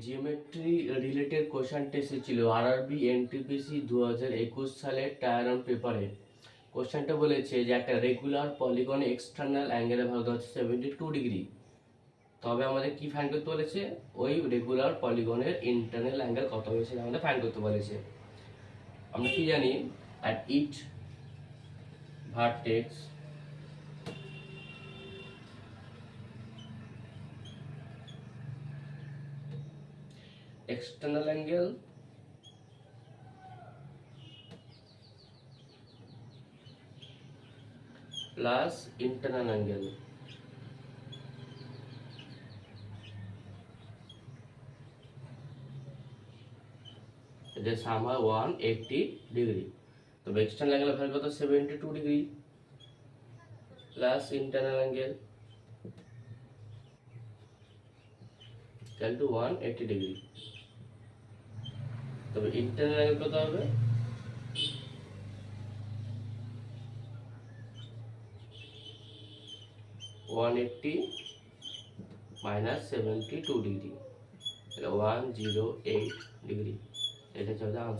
Geometry related কোশ্চেনটা এসেছিল RRB NTPC 2021 সালের টায়ার অন পেপারে। কোশ্চেনটা বলেছে যে একটা রেগুলার পলিগনে এক্সটার্নাল অ্যাঙ্গেলের ভাগ হচ্ছে 72 ডিগ্রি। তবে আমাদের কি ফাইন্ড করতে বলেছে, ওই রেগুলার পলিগনের ইন্টারনাল অ্যাঙ্গেল কত হবে সেটা আমাদের ফাইন্ড করতে বলেছে। আমরা কি জানি, at each vertex external angle plus internal angle এদের সাম হয় 180 ডিগ্রি। তবে এক্সটার্নাল অ্যাঙ্গেল ভ্যালু কত 72 degree plus internal angle equal to 180 degree. তবে ইন্টারনাল অ্যাঙ্গেল কত হবে, -180 -72 ডিগ্রি, 108 ডিগ্রি। এটা হচ্ছে